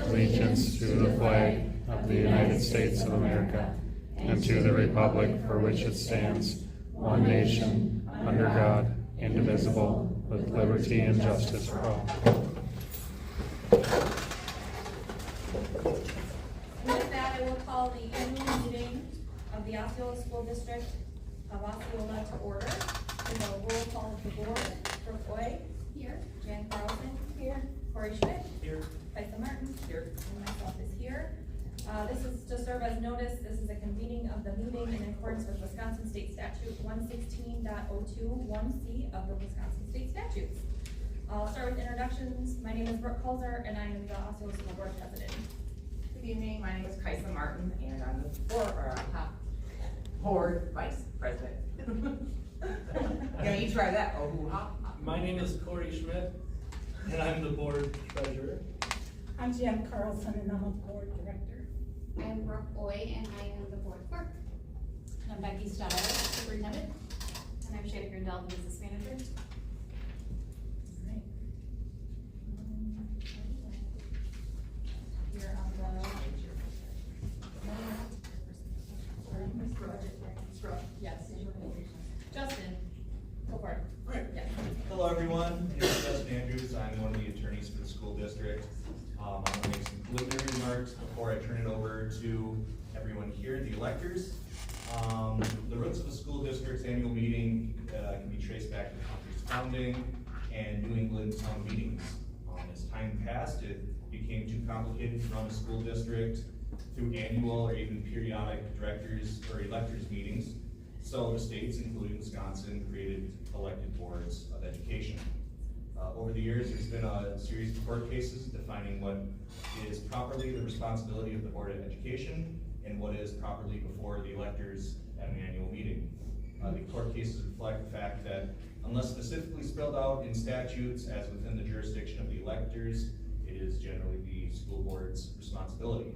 allegiance to the flag of the United States of America and to the republic for which it stands, one nation, under God, indivisible, with liberty and justice for all. With that, I will call the annual meeting of the Osceola School District of Osceola to order. We will roll call of the board. Brooke Oy. Here. Jan Carlson. Here. Corey Schmidt. Here. Kaisa Martin. Here. And myself is here. This is to serve as notice. This is a convening of the meeting in accordance with Wisconsin State Statute 116.021C of the Wisconsin State Statutes. I'll start with introductions. My name is Brooke Kulzer, and I am the Osceola School Board President. Good evening, my name is Kaisa Martin, and I'm the board vice president. Can you try that? Oh, hoo-ha. My name is Corey Schmidt, and I'm the board treasurer. I'm Jan Carlson, and I'm a board director. I'm Brooke Oy, and I am the board clerk. And I'm Becky Stoddard, superintendent. And I'm Shannon Grindell, the business manager. Here on the yes. Justin, go for it. Right. Yeah. Hello, everyone. My name is Justin Andrews. I'm one of the attorneys for the school district. I'm going to make some preliminary remarks before I turn it over to everyone here, the electors. The roots of the school district's annual meeting can be traced back to the country's founding and New England town meetings. As time passed, it became too complicated to run a school district through annual or even periodic directors or electors meetings. So the states, including Wisconsin, created elected boards of education. Over the years, there's been a series of court cases defining what is properly the responsibility of the Board of Education and what is properly before the electors at an annual meeting. The court cases reflect the fact that unless specifically spelled out in statutes as within the jurisdiction of the electors, it is generally the school board's responsibility.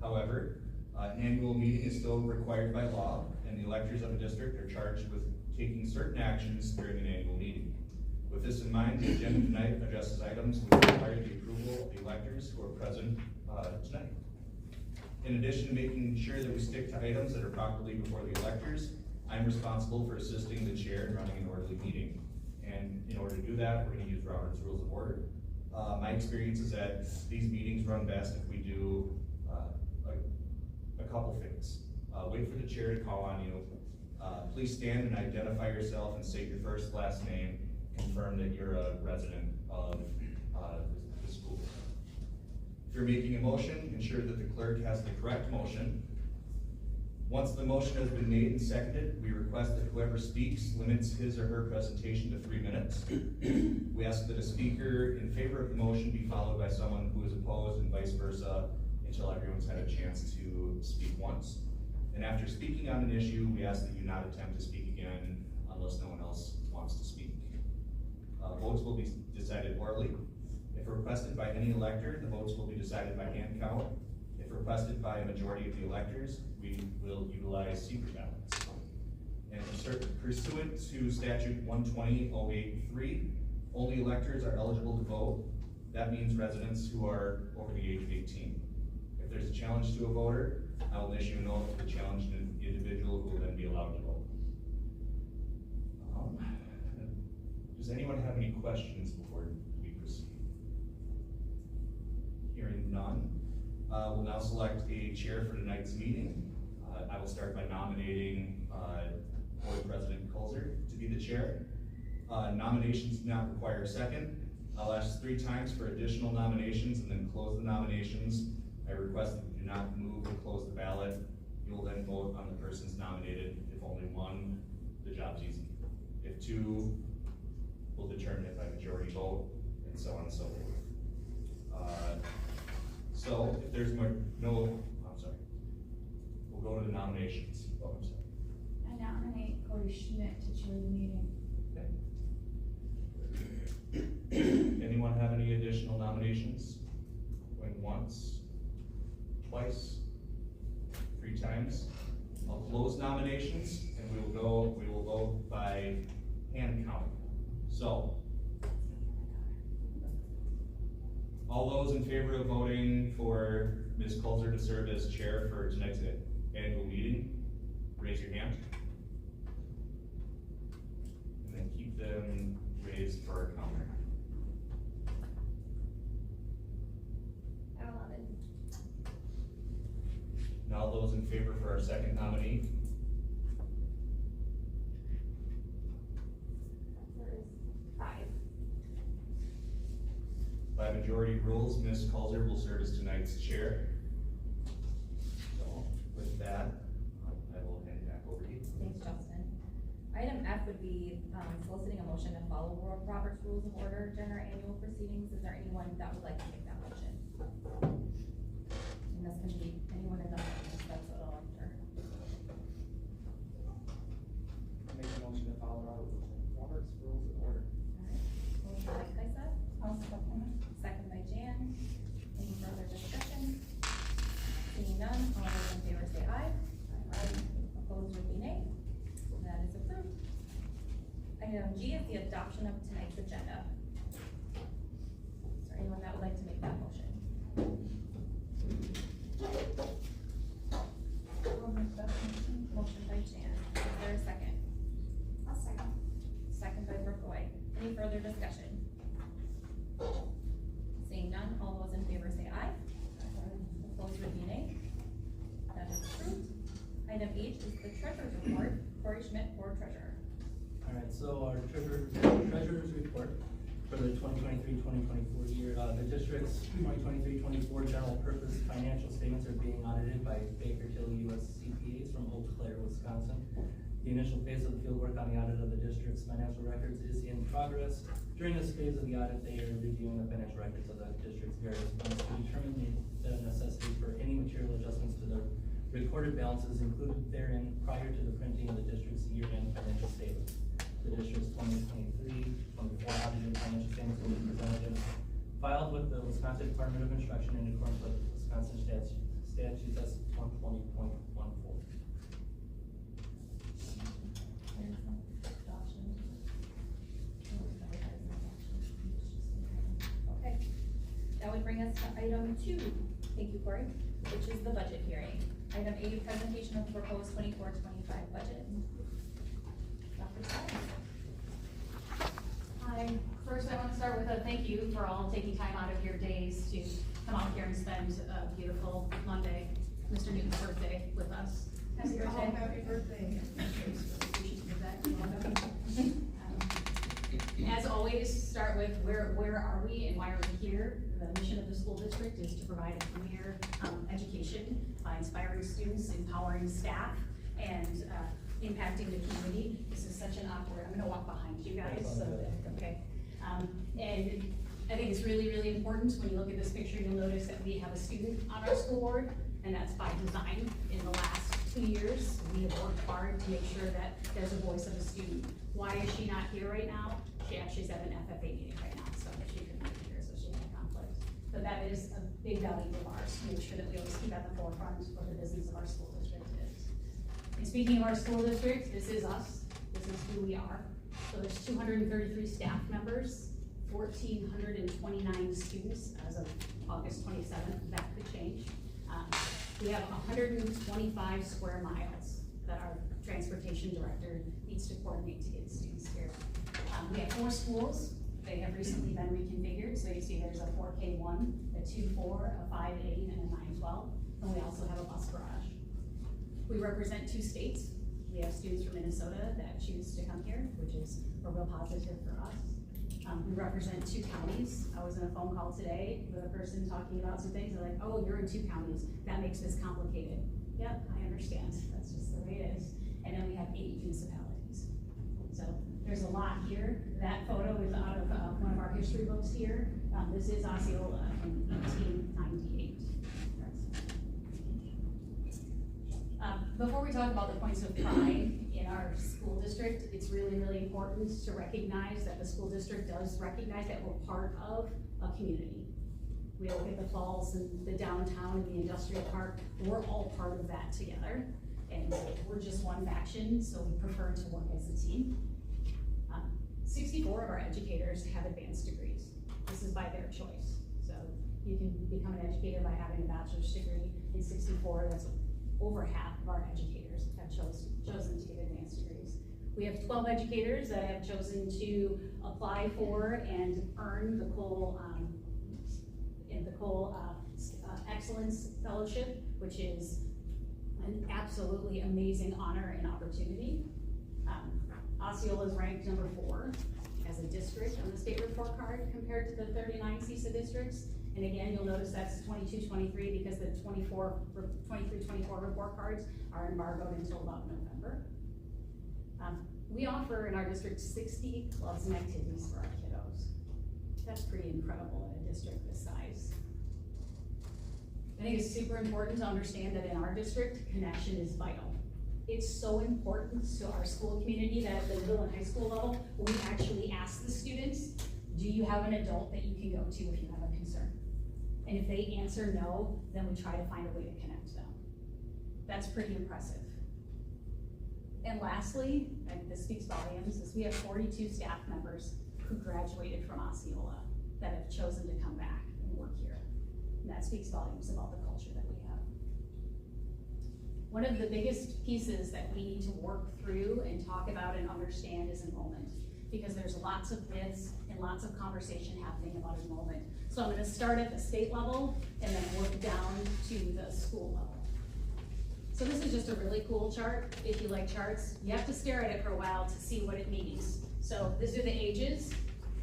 However, an annual meeting is still required by law, and the electors of a district are charged with taking certain actions during an annual meeting. With this in mind, the agenda tonight addresses items which require the approval of the electors who are present tonight. In addition to making sure that we stick to items that are properly before the electors, I'm responsible for assisting the chair in running an orderly meeting. And in order to do that, we're going to use Robert's Rules of Order. My experience is that these meetings run best if we do a couple things. Wait for the chair to call on you. Please stand and identify yourself and state your first, last name. Confirm that you're a resident of the school. If you're making a motion, ensure that the clerk has the correct motion. Once the motion has been made and seconded, we request that whoever speaks limits his or her presentation to 3 minutes. We ask that a speaker in favor of the motion be followed by someone who is opposed and vice versa until everyone's had a chance to speak once. And after speaking on an issue, we ask that you not attempt to speak again unless no one else wants to speak. Votes will be decided orally. If requested by any elector, the votes will be decided by hand count. If requested by a majority of the electors, we will utilize secret ballots. And pursuant to statute 120.083, only electors are eligible to vote. That means residents who are over the age of 18. If there's a challenge to a voter, I will issue a note to the challenged individual who will then be allowed to vote. Does anyone have any questions before we proceed? Hearing none, we'll now select a chair for tonight's meeting. I will start by nominating Board President Kulzer to be the chair. Nominations do not require a second. I'll ask 3 times for additional nominations and then close the nominations. I request that you do not move or close the ballot. You will then vote on the persons nominated. If only one, the job's easy. If 2, we'll determine it by majority vote, and so on and so forth. So if there's we'll go to the nominations. Oh, I'm sorry. I nominate Corey Schmidt to chair the meeting. Okay. Anyone have any additional nominations? Going once, twice, 3 times. I'll close nominations, and we will vote by hand count. So, all those in favor of voting for Ms. Coulter to serve as chair for tonight's annual meeting, raise your hand. And then keep them raised for our counter. At 11. Now those in favor for our second nominee. There is 5. By majority rules, Ms. Coulter will serve as tonight's chair. So with that, I will hand it back over to you. Thanks, Justin. Item F would be soliciting a motion to follow Robert's Rules of Order during our annual proceedings. Is there anyone that would like to make that motion? And this can be anyone in the audience, that's what I'll enter. Make a motion to follow Robert's Rules of Order. Alright, motion by Kaisa, I'll second it. second by Jan. Any further discussion? Seeing none, all those in favor say aye. Aye. Opposed would be nay. That is approved. Item G is the adoption of tonight's agenda. Is there anyone that would like to make that motion? I'll make that motion. Motion by Jan. Is there a second? I'll second. Second by Brooke Roy. Any further discussion? Seeing none, all those in favor say aye. Opposed would be nay. That is approved. Item H is the treasurer's report. Corey Schmidt, board treasurer. Alright, so our treasurer's report for the 2023-2024 year, the district's 2023-24 general purpose financial statements are being audited by Baker Tilly US CPAs from Eau Claire, Wisconsin. The initial phase of the fieldwork on the audit of the district's financial records is in progress. During this phase of the audit, they are reviewing the financial records of the district's various funds to determine the necessity for any material adjustments to the recorded balances included therein prior to the printing of the district's year-end financial statements. The district's 2023-24 audited financial statements will be presented and filed with the Wisconsin Department of Instruction in accordance with Wisconsin statute S 120.14. Okay, that would bring us to item 2, thank you, Corey, which is the budget hearing. Item A, presentation of the proposed 24-25 budget. Dr. Stiles. Hi, first I want to start with a thank you for all taking time out of your days to come out here and spend a beautiful Monday, Mr. Newton's birthday, with us. Happy birthday. Happy birthday. As always, start with where are we and why are we here? The mission of the school district is to provide a premier education by inspiring students, empowering staff, and impacting the community. This is such an awkward, I'm gonna walk behind you guys, so that, okay. And I think it's really, really important. When you look at this picture, you'll notice that we have a student on our school board, and that's by design. In the last 2 years, we have worked hard to make sure that there's a voice of a student. Why is she not here right now? She actually is at an FFA meeting right now, so she couldn't be here, so she had a conflict. But that is a big value of ours, to make sure that we always keep at the forefront of the business of our school district is. And speaking of our school district, this is us, this is who we are. So there's 233 staff members, 1,429 students as of August 27th, that could change. We have 125 square miles that our transportation director needs to coordinate to get students here. We have 4 schools. They have recently been reconfigured, so you see there's a 4K1, a 2-4, a 5-8, and a 9-12, and we also have a bus garage. We represent 2 states. We have students from Minnesota that choose to come here, which is a real positive for us. We represent 2 counties. I was in a phone call today with a person talking about some things. They're like, oh, you're in 2 counties. That makes this complicated. Yep, I understand. That's just the way it is. And then we have 8 municipalities. So there's a lot here. That photo is out of one of our history books here. This is Osceola from 1898. Before we talk about the points of pride in our school district, it's really, really important to recognize that the school district does recognize that we're part of a community. We look at the falls and the downtown and the industrial park, we're all part of that together. And we're just one faction, so we prefer to work as a team. 64 of our educators have advanced degrees. This is by their choice. So You can become an educator by having a bachelor's degree. In 64, that's over half of our educators have chosen to get advanced degrees. We have 12 educators that have chosen to apply for and earn the Cole Excellence Fellowship, which is an absolutely amazing honor and opportunity. Osceola is ranked number 4 as a district on the state report card compared to the 39 CESA districts. And again, you'll notice that's 22-23 because the 23-24 report cards are embargoed until about November. We offer in our district 60 clubs and activities for our kiddos. That's pretty incredible in a district this size. I think it's super important to understand that in our district, connection is vital. It's so important to our school community that at the middle and high school level, we actually ask the students, do you have an adult that you can go to if you have a concern? And if they answer no, then we try to find a way to connect them. That's pretty impressive. And lastly, and this speaks volumes, is we have 42 staff members who graduated from Osceola that have chosen to come back and work here. And that speaks volumes about the culture that we have. One of the biggest pieces that we need to work through and talk about and understand is enrollment, because there's lots of myths and lots of conversation happening about enrollment. So I'm gonna start at the state level and then work down to the school level. So this is just a really cool chart. If you like charts, you have to stare at it for a while to see what it means. So these are the ages.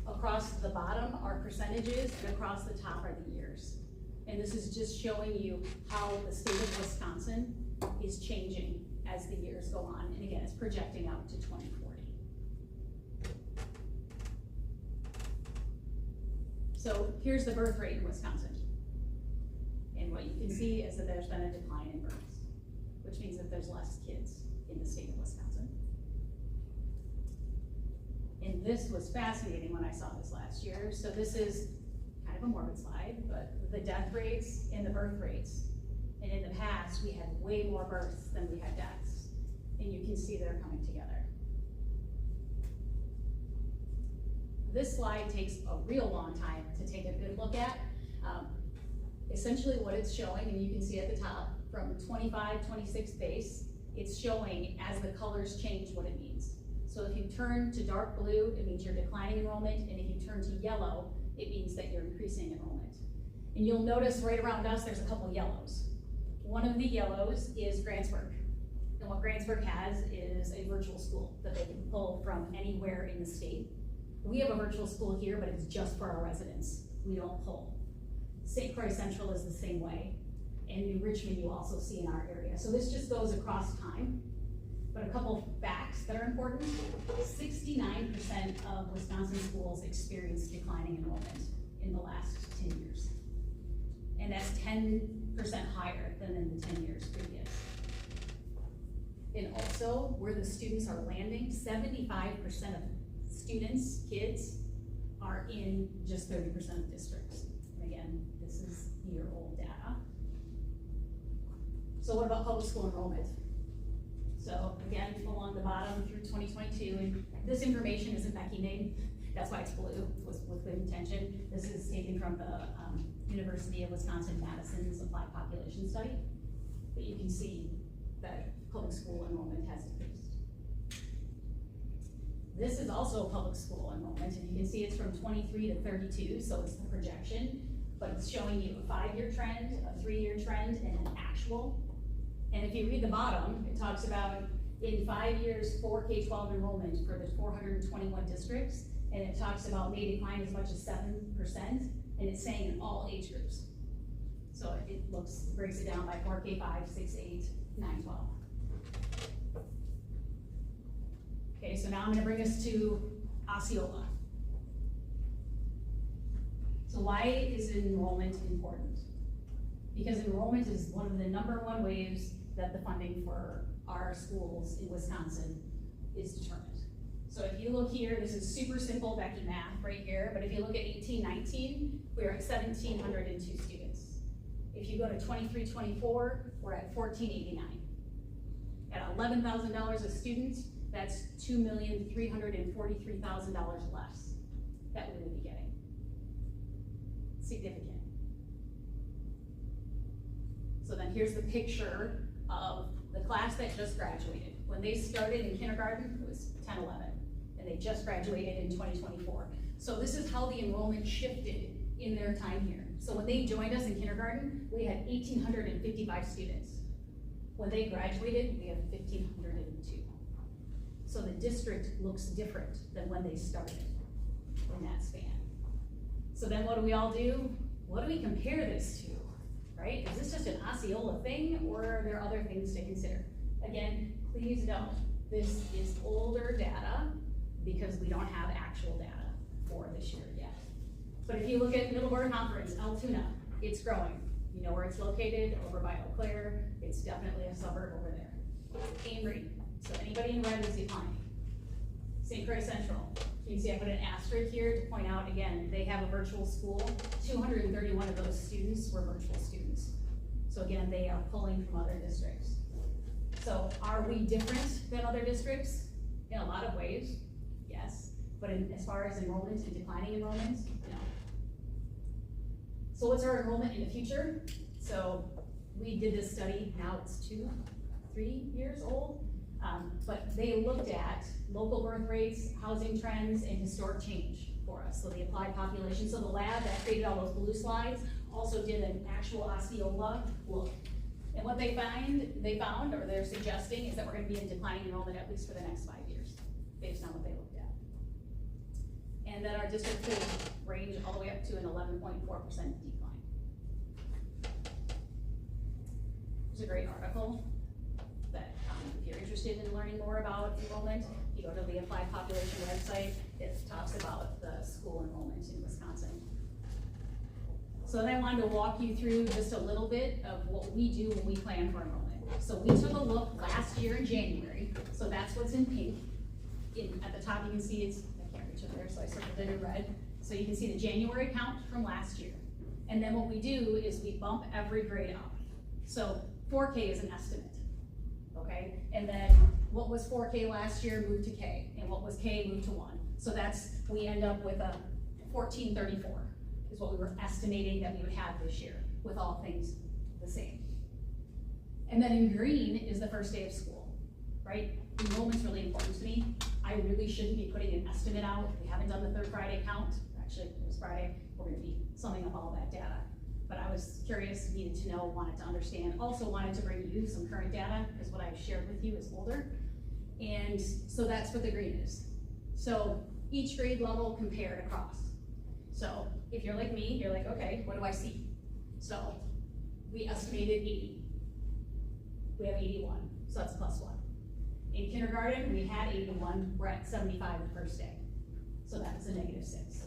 Across the bottom are percentages, and across the top are the years. And this is just showing you how the state of Wisconsin is changing as the years go on. And again, it's projecting out to 2040. So here's the birth rate in Wisconsin. And what you can see is that there's been a decline in births, which means that there's less kids in the state of Wisconsin. And this was fascinating when I saw this last year. So this is kind of a morbid slide, but the death rates and the birth rates. And in the past, we had way more births than we had deaths. And you can see they're coming together. This slide takes a real long time to take a good look at. Essentially what it's showing, and you can see at the top, from 25, 26 base, it's showing as the colors change what it means. So if you turn to dark blue, it means you're declining enrollment, and if you turn to yellow, it means that you're increasing enrollment. And you'll notice right around us, there's a couple yellows. One of the yellows is Grantsburg. And what Grantsburg has is a virtual school that they can pull from anywhere in the state. We have a virtual school here, but it's just for our residents. We don't pull. St. Croix Central is the same way. And New Richmond you also see in our area. So this just goes across time. But a couple facts that are important. 69% of Wisconsin schools experienced declining enrollment in the last 10 years. And that's 10% higher than in the 10 years previous. And also, where the students are landing, 75% of students, kids, are in just 30% of districts. And again, this is year-old data. So what about public school enrollment? So again, along the bottom through 2022, and this information isn't Becky made, that's why it's blue, with good intention. This is taken from the University of Wisconsin-Madison's Applied Population Study. But you can see that public school enrollment has decreased. This is also public school enrollment, and you can see it's from 23 to 32, so it's the projection, but it's showing you a 5-year trend, a 3-year trend, and an actual. And if you read the bottom, it talks about in 5 years, 4 K-12 enrollment for the 421 districts, and it talks about may decline as much as 7%, and it's saying in all age groups. So it breaks it down by 4 K-5, 6, 8, 9, 12. Okay, so now I'm gonna bring us to Osceola. So why is enrollment important? Because enrollment is one of the #1 ways that the funding for our schools in Wisconsin is determined. So if you look here, this is super simple Becky math right here, but if you look at 18-19, we're at 1,702 students. If you go to 23-24, we're at 1,489. At $11,000 a student, that's $2,343,000 less that we would be getting. Significant. here's the picture of the class that just graduated. When they started in kindergarten, it was 10, 11, and they just graduated in 2024. So this is how the enrollment shifted in their time here. So when they joined us in kindergarten, we had 1,855 students. When they graduated, we have 1,502. So the district looks different than when they started in that span. So then what do we all do? What do we compare this to, right? Is this just an Osceola thing, or are there other things to consider? Again, please note, this is older data because we don't have actual data for this year yet. But if you look at Middleborough Conference, Altoona, it's growing. You know where it's located, over by Eau Claire. It's definitely a suburb over there. Amory, so anybody in red is declining. St. Croix Central, you can see I put an asterisk here to point out, again, they have a virtual school. 231 of those students were virtual students. So again, they are pulling from other districts. So are we different than other districts? In a lot of ways, yes. But as far as enrollment and declining enrollment, no. So what's our enrollment in the future? So we did this study, now it's 2, 3 years old. But they looked at local birth rates, housing trends, and historic change for us. So the applied population, so the lab that created all those blue slides also did an actual Osceola look. And what they found, or they're suggesting, is that we're gonna be in declining enrollment at least for the next 5 years, based on what they looked at. And that our district could range all the way up to an 11.4% decline. There's a great article that, if you're interested in learning more about enrollment, you go to the Applied Population website. It talks about the school enrollment in Wisconsin. So then I wanted to walk you through just a little bit of what we do when we plan for enrollment. So we took a look last year in January, so that's what's in pink. At the top you can see it's, I can't reach it there, so I circled it in red. So you can see the January count from last year. And then what we do is we bump every grade up. So 4K is an estimate. Okay, and then what was 4K last year moved to K, and what was K moved to 1. So that's, we end up with a 1434 is what we were estimating that we would have this year with all things the same. And then in green is the first day of school, right? Enrollment's really important to me. I really shouldn't be putting an estimate out. We haven't done the third Friday count. Actually, it was Friday. We're gonna be summing up all that data. But I was curious, needed to know, wanted to understand, also wanted to bring you some current data, because what I shared with you is older. And so that's what the green is. So each grade level compared across. So if you're like me, you're like, okay, what do I see? So we estimated 80. We have 81, so that's +1. In kindergarten, we had 81, we're at 75 the first day. So that's a -6.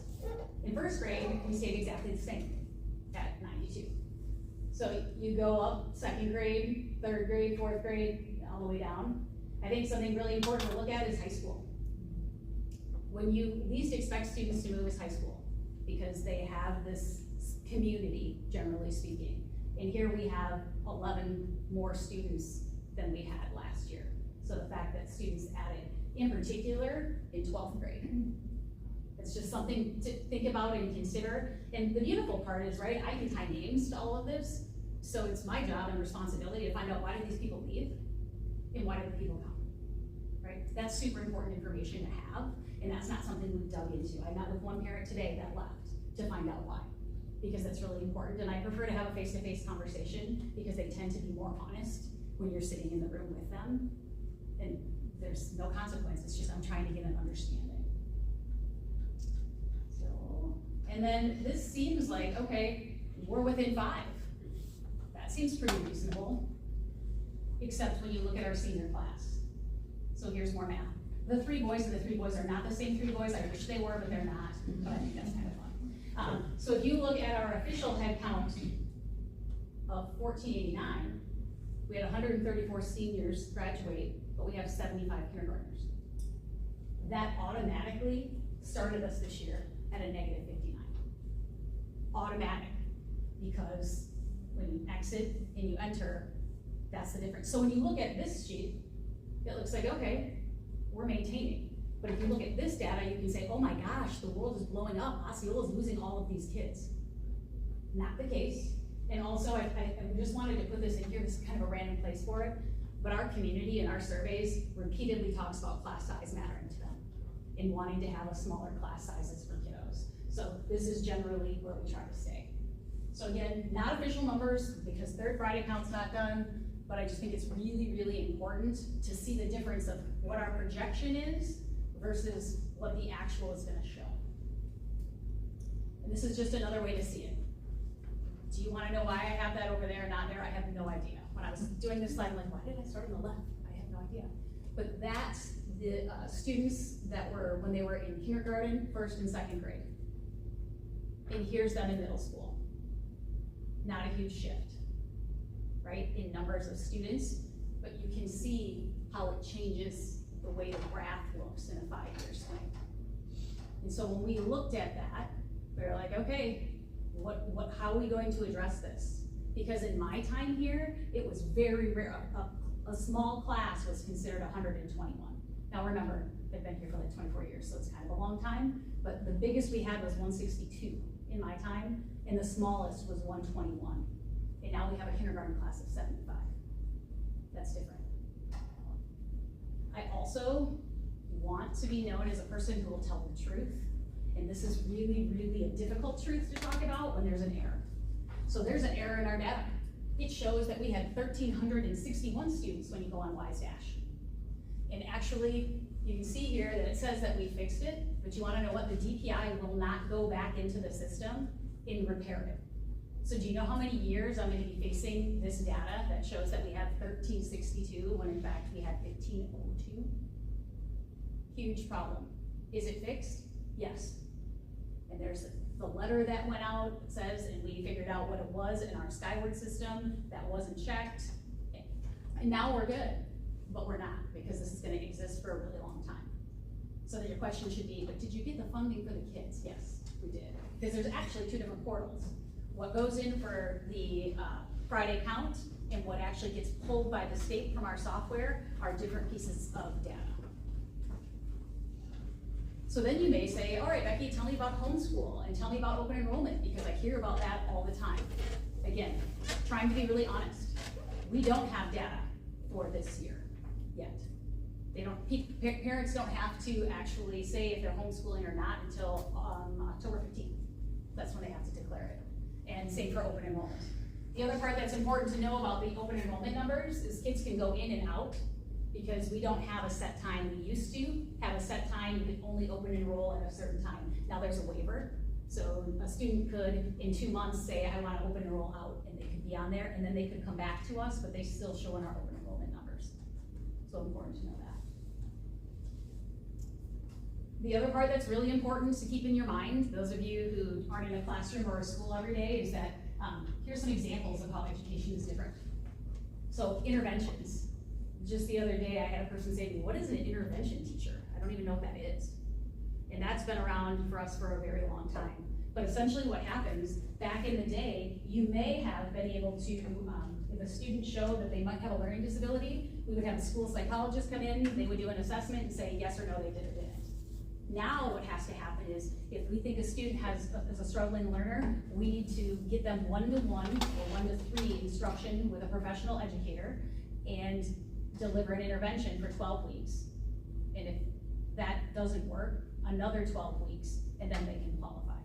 In first grade, we stayed exactly the same at 92. So you go up second grade, third grade, fourth grade, all the way down. I think something really important to look at is high school. When you least expect students to move is high school, because they have this community, generally speaking. And here we have 11 more students than we had last year. So the fact that students added, in particular, in 12th grade. It's just something to think about and consider. And the beautiful part is, right, I can tie names to all of this. So it's my job and responsibility to find out, why did these people leave? And why did the people come? Right? That's super important information to have. And that's not something we've dug into. I met with one parent today that left to find out why. Because that's really important. And I prefer to have a face-to-face conversation, because they tend to be more honest when you're sitting in the room with them. And there's no consequence. It's just, I'm trying to get an understanding. And then this seems like, okay, we're within 5. That seems pretty reasonable, except when you look at our senior class. So here's more math. The 3 boys and the 3 boys are not the same 3 boys. I wish they were, but they're not. But I think that's kind of fun. So if you look at our official head count of 1489, we had 134 seniors graduate, but we have 75 kindergartners. That automatically started us this year at a -59. Automatic, because when you exit and you enter, that's the difference. So when you look at this sheet, it looks like, okay, we're maintaining. But if you look at this data, you can say, oh my gosh, the world is blowing up. Osceola is losing all of these kids. Not the case. And also, I just wanted to put this in here, this is kind of a random place for it, but our community and our surveys repeatedly talks about class size mattering to them and wanting to have a smaller class sizes for kiddos. So this is generally where we try to stay. So again, not official numbers because third Friday count's not done, but I just think it's really, really important to see the difference of what our projection is versus what the actual is gonna show. And this is just another way to see it. Do you wanna know why I have that over there and not there? I have no idea. When I was doing this slide, I'm like, why did I start on the left? I have no idea. But that's the students that were, when they were in kindergarten, first and second grade. And here's them in middle school. Not a huge shift, right, in numbers of students, but you can see how it changes the way the graph looks in a 5-year swing. And so when we looked at that, we were like, okay, how are we going to address this? Because in my time here, it was very rare. A small class was considered 121. Now remember, I've been here for like 24 years, so it's kind of a long time, but the biggest we had was 162 in my time, and the smallest was 121. And now we have a kindergarten class of 75. That's different. I also want to be known as a person who will tell the truth. And this is really, really a difficult truth to talk about when there's an error. So there's an error in our data. It shows that we had 1,361 students when you go on WiseDash. And actually, you can see here that it says that we fixed it, but you wanna know what? The DPI will not go back into the system and repair it. So do you know how many years I'm gonna be facing this data that shows that we have 1,362 when in fact we had 1,502? Huge problem. Is it fixed? Yes. And there's the letter that went out, it says, and we figured out what it was in our Skyward system, that wasn't checked. And now we're good, but we're not, because this is gonna exist for a really long time. So then your question should be, but did you get the funding for the kids? Yes, we did. Because there's actually 2 different portals. What goes in for the Friday count and what actually gets pulled by the state from our software are different pieces of data. So then you may say, all right, Becky, tell me about homeschool and tell me about open enrollment, because I hear about that all the time. Again, trying to be really honest, we don't have data for this year yet. Parents don't have to actually say if they're homeschooling or not until October 15th. That's when they have to declare it. And same for open enrollment. The other part that's important to know about the open enrollment numbers is kids can go in and out because we don't have a set time. We used to have a set time, you could only open enroll at a certain time. Now there's a waiver. So a student could, in 2 months, say, I want to open enroll out, and they could be on there, and then they could come back to us, but they still show in our open enrollment numbers. So important to know that. The other part that's really important to keep in your mind, those of you who aren't in a classroom or a school every day, is that here's some examples of how education is different. So interventions. Just the other day, I had a person say to me, what is an intervention teacher? I don't even know what that is. And that's been around for us for a very long time. But essentially what happens, back in the day, you may have been able to, if a student showed that they might have a learning disability, we would have a school psychologist come in, they would do an assessment and say yes or no, they did or didn't. Now what has to happen is, if we think a student is a struggling learner, we need to get them 1-to-1 or 1-to-3 instruction with a professional educator and deliver an intervention for 12 weeks. And if that doesn't work, another 12 weeks, and then they can qualify.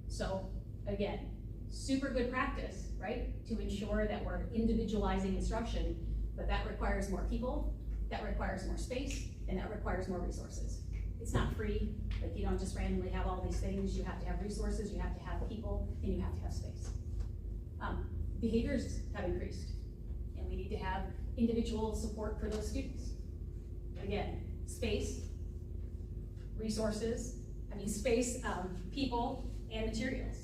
So again, super good practice, right? To ensure that we're individualizing instruction, but that requires more people, that requires more space, and that requires more resources. It's not free, like you don't just randomly have all these things, you have to have resources, you have to have people, and you have to have space. Behaviors have increased, and we need to have individual support for those students. Again, space, resources, space, people, and materials.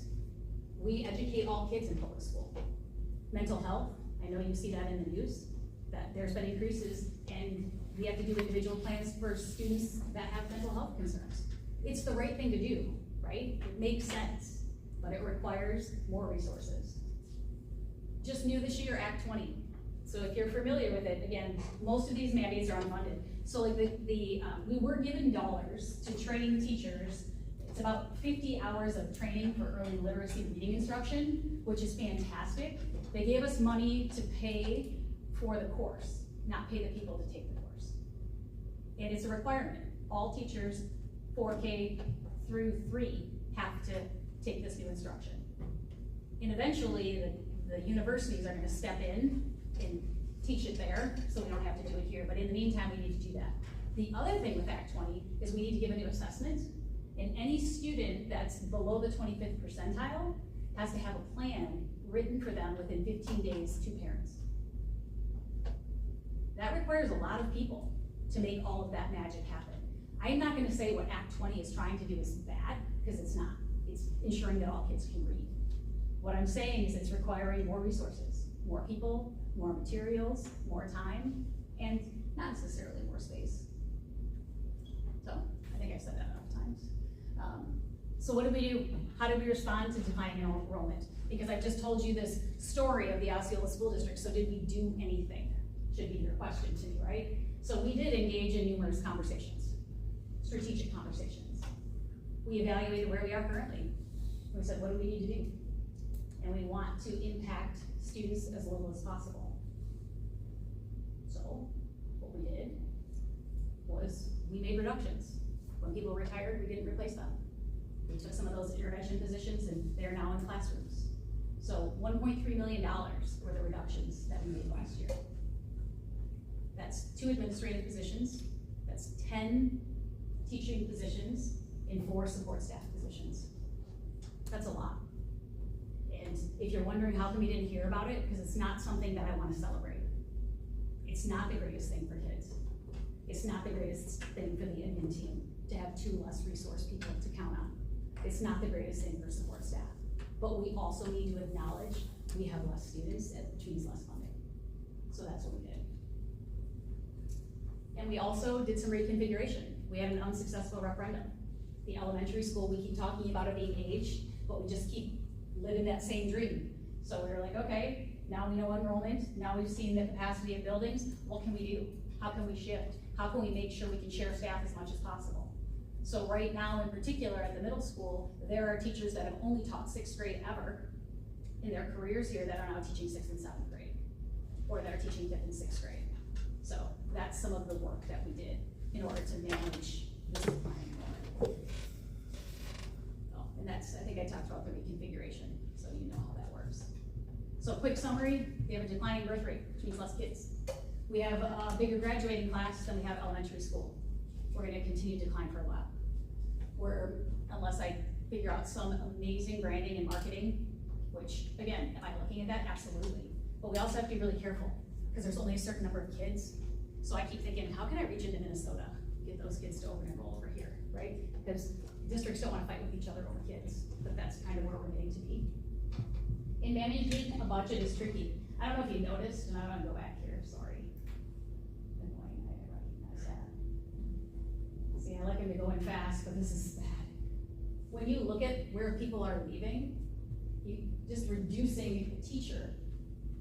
We educate all kids in public school. Mental health, I know you see that in the news, that there's been increases, and we have to do individual plans for students that have mental health concerns. It's the right thing to do, right? It makes sense, but it requires more resources. Just new this year, Act 20. So if you're familiar with it, again, most of these mandates are unfunded. So like we were given dollars to train teachers It's about 50 hours of training for early literacy reading instruction, which is fantastic. They gave us money to pay for the course, not pay the people to take the course. And it's a requirement. All teachers, 4K through 3, have to take this new instruction. And eventually, the universities are gonna step in and teach it there, so we don't have to do it here. But in the meantime, we need to do that. The other thing with Act 20 is we need to give a new assessment. And any student that's below the 25th percentile has to have a plan written for them within 15 days to parents. That requires a lot of people to make all of that magic happen. I'm not gonna say what Act 20 is trying to do is bad, because it's not. It's ensuring that all kids can read. What I'm saying is it's requiring more resources, more people, more materials, more time, and not necessarily more space. So, I think I've said that enough times. So what did we do? How did we respond to declining enrollment? Because I've just told you this story of the Osceola School District, so did we do anything? Should be your question to me, right? So we did engage in numerous conversations, strategic conversations. We evaluated where we are currently. We said, what do we need to do? And we want to impact students as little as possible. So what we did was we made reductions. When people retired, we didn't replace them. We took some of those intervention positions and they're now in classrooms. So $1.3 million were the reductions that we made last year. That's 2 administrative positions, that's 10 teaching positions, and 4 support staff positions. That's a lot. And if you're wondering how come we didn't hear about it, because it's not something that I want to celebrate. It's not the greatest thing for kids. It's not the greatest thing for the admin team to have 2 less resource people to count on. It's not the greatest thing for support staff. But we also need to acknowledge we have less students, which means less funding. So that's what we did. And we also did some reconfiguration. We had an unsuccessful referendum. The elementary school, we keep talking about it being aged, but we just keep living that same dream. So we were like, okay, now we know enrollment, now we've seen the capacity of buildings, what can we do? How can we shift? How can we make sure we can share staff as much as possible? So right now, in particular, at the middle school, there are teachers that have only taught 6th grade ever in their careers here that are now teaching 6th and 7th grade, or that are teaching 5th and 6th grade. So that's some of the work that we did in order to manage this declining enrollment. Oh, and that's, I think I talked about the reconfiguration, so you know how that works. So quick summary, we have a declining birth rate, which means less kids. We have a bigger graduating class than we have elementary school. We're gonna continue to decline for a while. Unless I figure out some amazing branding and marketing, which again, am I looking at that? Absolutely. But we also have to be really careful because there's only a certain number of kids. So I keep thinking, how can I reach into Minnesota, get those kids to open enroll over here, right? Because districts don't wanna fight with each other over kids, but that's kind of where we're getting to be. In managing a budget is tricky. I don't know if you noticed, and I wanna go back here, sorry. Annoying, I recognize that. See, I like him to go in fast, but this is bad. When you look at where people are leaving, just reducing a teacher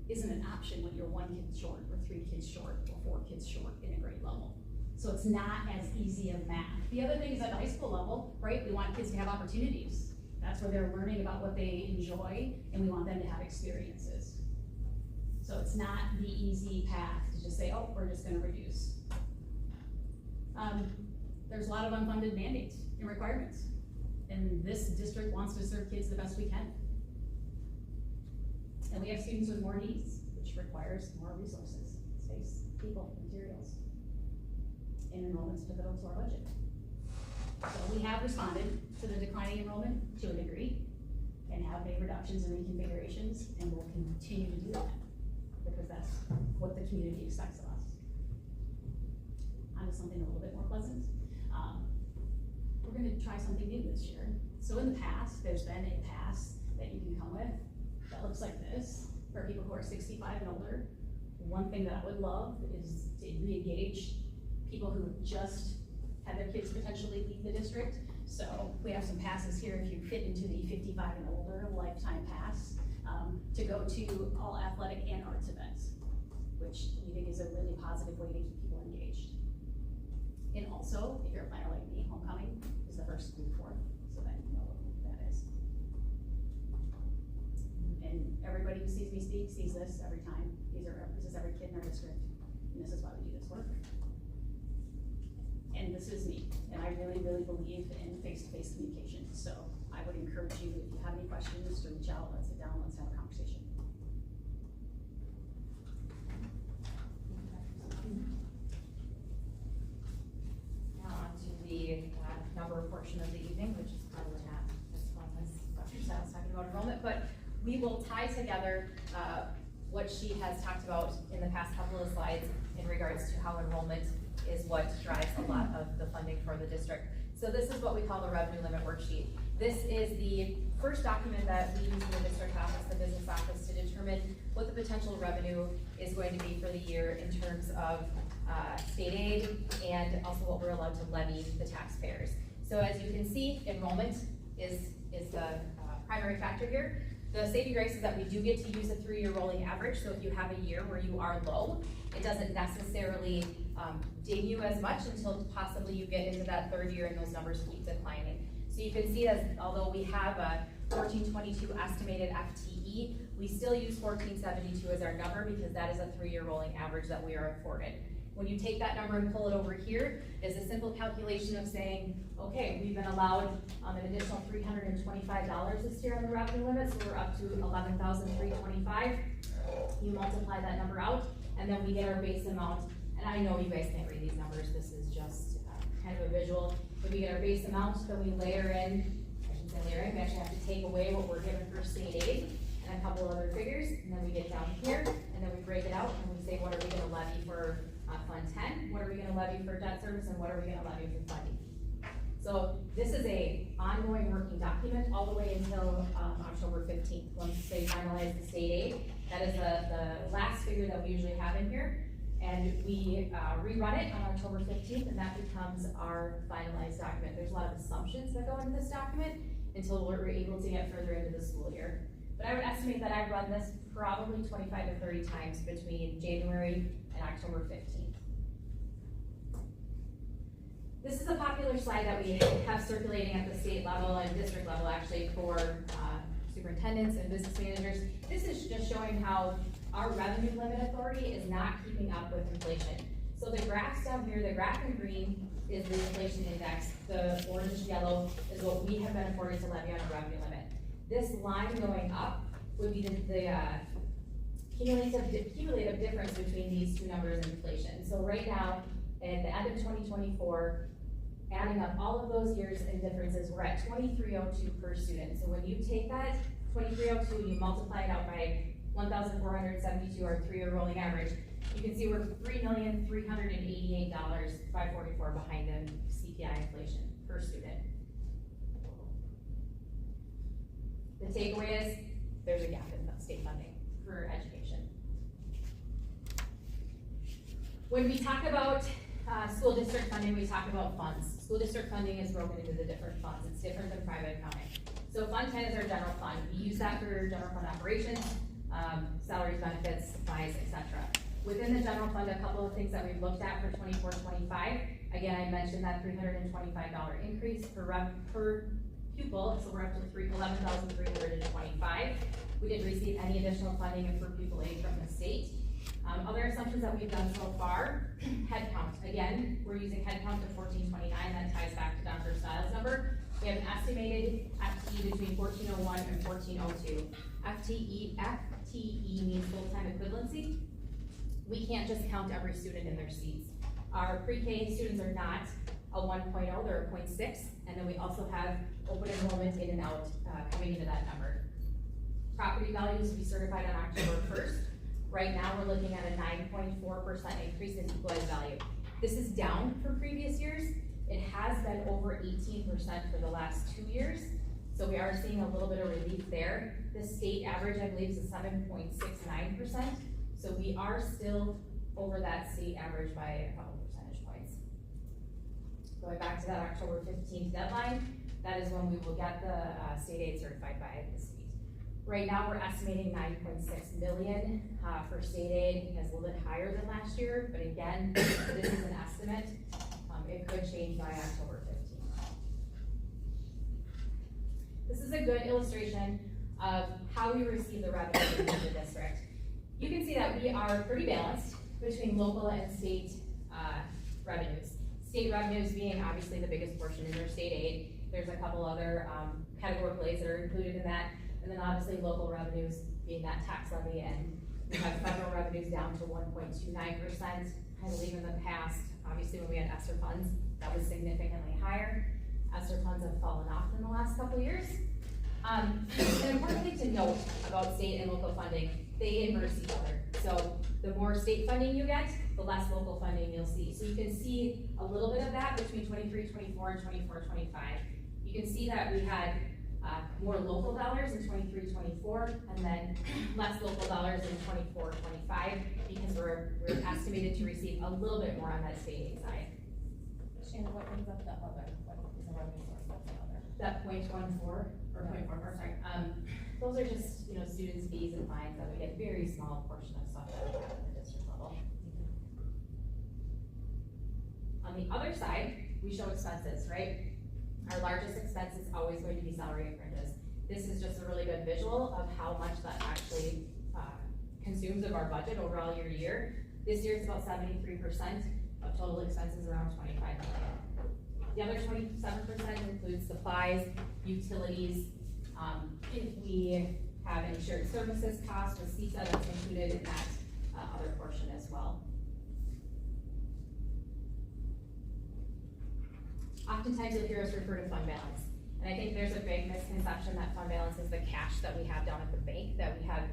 isn't an option when you're 1 kid short, or 3 kids short, or 4 kids short in a grade level. So it's not as easy of math. The other thing is at the high school level, right, we want kids to have opportunities. That's where they're learning about what they enjoy, and we want them to have experiences. So it's not the easy path to just say, oh, we're just gonna reduce. There's a lot of unfunded mandates and requirements. And this district wants to serve kids the best we can. And we have students with more needs, which requires more resources, space, people, materials. And enrollment's pivotal to our budget. So we have responded to the declining enrollment to a degree and have made reductions and reconfigurations, and we'll continue to do that because that's what the community expects of us. On to something a little bit more pleasant. We're gonna try something new this year. So in the past, there's been a pass that you can come with that looks like this for people who are 65 and older. One thing that I would love is to re-engage people who just had their kids potentially leave the district. So we have some passes here if you fit into the 55 and older lifetime pass to go to all athletic and arts events, which we think is a really positive way to keep people engaged. And also, if you're a planner like me, homecoming is the first through 4th. so then you know what that is. And everybody who sees me speak sees this every time. This is every kid in our district, and this is why we do this work. And this is me, and I really, really believe in face-to-face communication, so I would encourage you, if you have any questions, to reach out, let's sit down, let's have a conversation. Now on to the number portion of the evening, which is probably not as fun as Dr. Stiles talking about enrollment, but we will tie together what she has talked about in the past couple of slides in regards to how enrollment is what drives a lot of the funding for the district. So this is what we call the revenue limit worksheet. This is the first document that we use in the district office, the business office, to determine what the potential revenue is going to be for the year in terms of state aid and also what we're allowed to levy the taxpayers. So as you can see, enrollment is the primary factor here. The saving grace is that we do get to use a 3-year rolling average, so if you have a year where you are low, it doesn't necessarily ding you as much until possibly you get into that 3rd year and those numbers keep declining. So you can see that although we have a 1422 estimated FTE, we still use 1472 as our number because that is a 3-year rolling average that we are afforded. When you take that number and pull it over here, it's a simple calculation of saying, okay, we've been allowed an additional $325 this year on the revenue limit, so we're up to $11,325. You multiply that number out, and then we get our base amount. And I know you guys can't read these numbers, this is just kind of a visual. If we get our base amount, then we layer in, I shouldn't say layer in, we actually have to take away what we're given for state aid and a couple other figures, and then we get down here, and then we break it out, and we say, what are we gonna levy for Fund 10, what are we gonna levy for debt service, and what are we gonna levy for funding? So this is a ongoing working document all the way until October 15th. Once they finalize the state aid, that is the last figure that we usually have in here. And we rerun it on October 15th, and that becomes our finalized document. There's a lot of assumptions that go into this document until we're able to get further into the school year. But I would estimate that I run this probably 25 to 30 times between January and October 15th. This is a popular slide that we have circulating at the state level and district level actually for superintendents and business managers. This is just showing how our revenue limit authority is not keeping up with inflation. So the graphs down here, the graph in green is the inflation index. The orange yellow is what we have been afforded to levy on a revenue limit. This line going up would be the cumulative difference between these two numbers in inflation. So right now, at the end of 2024, adding up all of those years and differences, we're at 2302 per student. So when you take that 2302 and you multiply it out by 1,472, our 3-year rolling average, you can see we're $3,388,544 behind the CPI inflation per student. The takeaway is there's a gap in state funding for education. When we talk about school district funding, we talk about funds. School district funding is broken into the different funds. It's different than private accounting. So Fund 10 is our general fund. We use that for general fund operations, salaries, benefits, supplies, etc. Within the general fund, a couple of things that we've looked at for 24-25. Again, I mentioned that $325 increase per pupil, so we're up to $11,325. We didn't receive any additional funding for pupil aid from the state. Other assumptions that we've done so far, headcount. Again, we're using headcount of 1429, that ties back to Dr. Stiles' number. We have an estimated FTE between 1401 and 1402. FTE means full-time equivalency. We can't just count every student in their seats. Our pre-K students are not a 1.0, they're a 0.6, and then we also have open enrollment in and out coming into that number. Property values will be certified on October 1st. Right now, we're looking at a 9.4% increase in equalized value. This is down from previous years. It has been over 18% for the last 2 years. So we are seeing a little bit of relief there. The state average, I believe, is 7.69%. So we are still over that state average by a couple percentage points. Going back to that October 15th deadline, that is when we will get the state aid certified by the state. Right now, we're estimating $9.6 million for state aid. It's a little bit higher than last year, but again, this is an estimate. It could change by October 15th. This is a good illustration of how we receive the revenue in the district. You can see that we are pretty balanced between local and state revenues. State revenues being obviously the biggest portion in their state aid. There's a couple other categorical aids that are included in that, and then obviously local revenues being that tax levy, and we have federal revenues down to 1.29%. I believe in the past, obviously when we had ESSER funds, that was significantly higher. ESSER funds have fallen off in the last couple of years. An important thing to note about state and local funding, they inverse each other. So the more state funding you get, the less local funding you'll see. So you can see a little bit of that between 23-24 and 24-25. You can see that we had more local dollars in 23-24, and then less local dollars in 24-25, because we're estimated to receive a little bit more on that state aid side. Shannon, what brings up the other, what is the revenue source, what's the other? That 0.14 or 0.4, sorry. Those are just, you know, students' fees and fines that we get, very small portion of stuff that we have at the district level. On the other side, we show expenses, right? Our largest expense is always going to be salary and fringes. This is just a really good visual of how much that actually consumes of our budget overall year to year. This year it's about 73% of total expenses, around 25 million. The other 27% includes supplies, utilities. If we have any shared services costs with CISA, that's included in that other portion as well. Oftentimes you'll hear us refer to fund balance. And I think there's a big misconception that fund balance is the cash that we have down at the bank that we have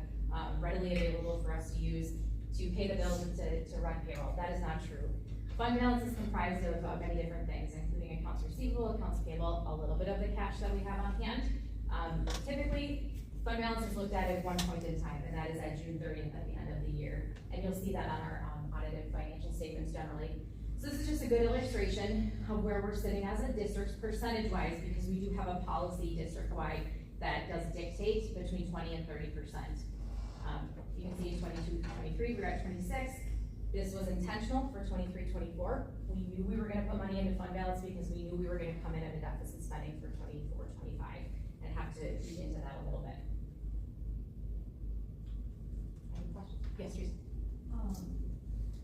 readily available for us to use to pay the bills and to run payroll. That is not true. Fund balance is comprised of many different things, including accounts receivable, accounts payable, a little bit of the cash that we have on hand. Typically, fund balance is looked at one point in time, and that is at June 30th at the end of the year. And you'll see that on our audited financial statements generally. So this is just a good illustration of where we're sitting as a district percentage-wise, because we do have a policy district-wide that does dictate between 20 and 30%. You can see in 22-23, we're at 26. This was intentional for 23-24. We knew we were gonna put money into fund balance because we knew we were gonna come in at a deficit spending for 24-25 and have to read into that a little bit. Any questions? Yes, Teresa.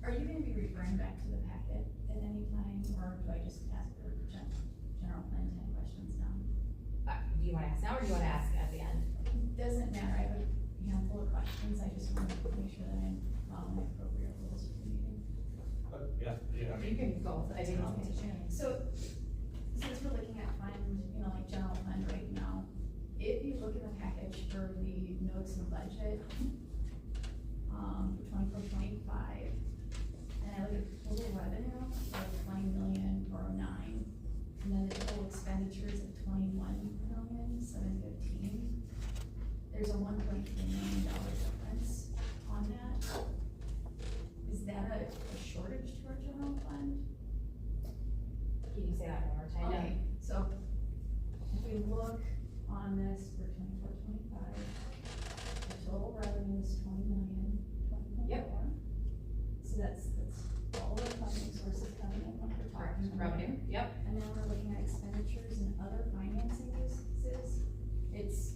Are you gonna be referring back to the packet at any time, or do I just ask for general plan 10 questions now? Do you wanna ask now, or do you wanna ask at the end? Doesn't matter, I have a handful of questions, I just want to make sure that I'm following appropriate rules for the meeting. Yeah. You can go, I didn't want to change. So, since we're looking at fund, you know, like general fund right now, if you look in the package for the notes and budget, for 24-25, and I look at total revenue of 20,409,000, and then the total expenditures of 21,715,000. There's a $1.3 million difference on that. Is that a shortage to our general fund? Can you say that one more time? Okay, so if we look on this for 24-25, the total revenue is 20,020,000. Yep. So that's all the funding sources coming in when we're talking about Revenue, yep. And then we're looking at expenditures and other financing uses. It's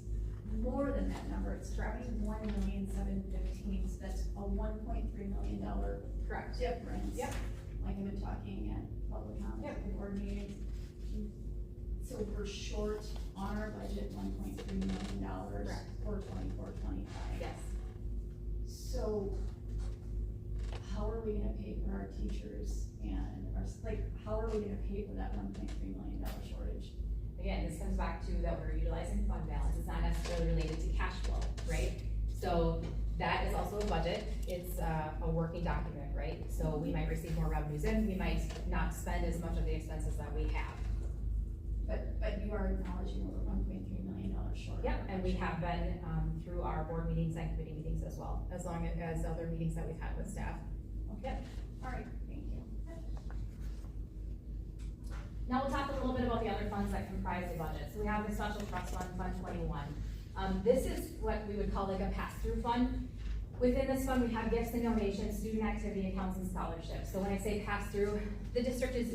more than that number. It's $21,715,000. So that's a $1.3 million Correct. difference. Yep. Like I've been talking at public comment Yep. board meetings. So we're short on our budget $1.3 million Correct. for 24-25. Yes. So how are we gonna pay for our teachers and our, like, how are we gonna pay for that $1.3 million shortage? Again, this comes back to that we're utilizing fund balance. It's not necessarily related to cash flow, right? So that is also a budget. It's a working document, right? So we might receive more revenues in, we might not spend as much of the expenses that we have. But you are acknowledging we're $1.3 million short. Yep, and we have been through our board meetings and committee meetings as well, as long as other meetings that we've had with staff. Okay, all right, thank you. Now we'll talk a little bit about the other funds that comprise the budget. So we have the Special Trust Fund, Fund 21. This is what we would call like a pass-through fund. Within this fund, we have gifts and donations, student activity accounts, and scholarships. So when I say pass-through, the district is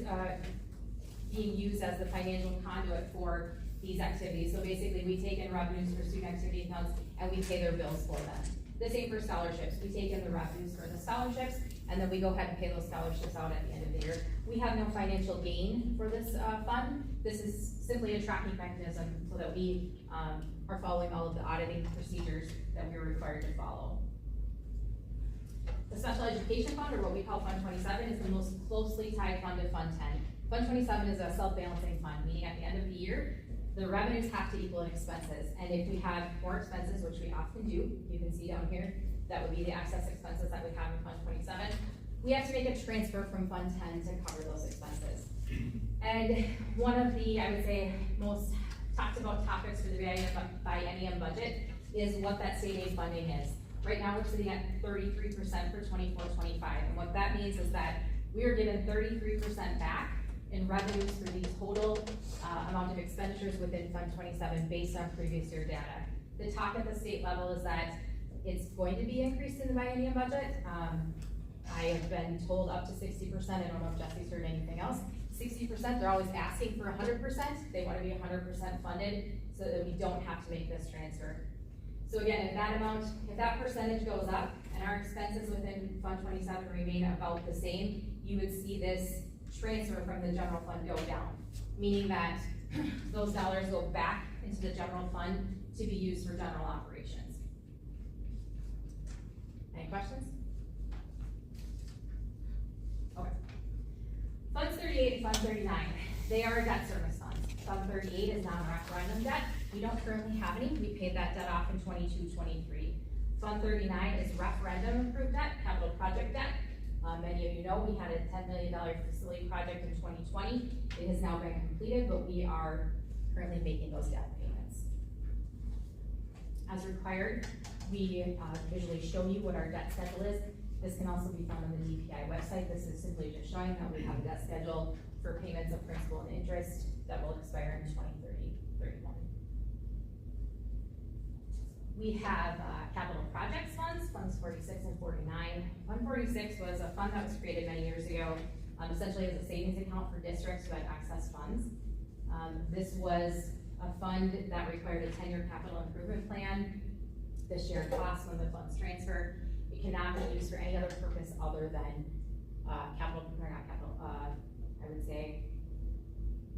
being used as the financial conduit for these activities. So basically, we take in revenues for student activity accounts and we pay their bills for them. The same for scholarships. We take in the revenues for the scholarships and then we go ahead and pay those scholarships out at the end of the year. We have no financial gain for this fund. This is simply a tracking mechanism so that we are following all of the auditing procedures that we are required to follow. The Special Education Fund, or what we call Fund 27, is the most closely tied fund to Fund 10. Fund 27 is a self-balancing fund, meaning at the end of the year, the revenues have to equal expenses. And if we have more expenses, which we often do, you can see down here, that would be the excess expenses that we have in Fund 27, we have to make a transfer from Fund 10 to cover those expenses. And one of the, I would say, most talked about topics for the biennium budget is what that state aid funding is. Right now, we're sitting at 33% for 24-25, and what that means is that we are given 33% back in revenues for the total amount of expenditures within Fund 27 based on previous year data. The talk at the state level is that it's going to be increased in the biennium budget. I have been told up to 60%. I don't know if Jesse's heard anything else. 60%, they're always asking for 100%. They want to be 100% funded so that we don't have to make this transfer. So again, if that amount, if that percentage goes up and our expenses within Fund 27 remain about the same, you would see this transfer from the general fund go down, meaning that those dollars go back into the general fund to be used for general operations. Any questions? Okay. Funds 38 and Fund 39, they are debt service funds. Fund 38 is non-referendum debt. We don't currently have any. We paid that debt off in 22-23. Fund 39 is referendum approved debt, capital project debt. Many of you know we had a $10 million facility project in 2020. It has now been completed, but we are currently making those debt payments. As required, we visually show you what our debt schedule is. This can also be found on the DPI website. This is simply just showing that we have a debt schedule for payments of principal and interest that will expire in 2030-31. We have capital projects funds, Funds 46 and 49. Fund 46 was a fund that was created many years ago, essentially as a savings account for districts who had excess funds. This was a fund that required a 10-year capital improvement plan. The shared costs when the funds transfer. It cannot be used for any other purpose other than I would say,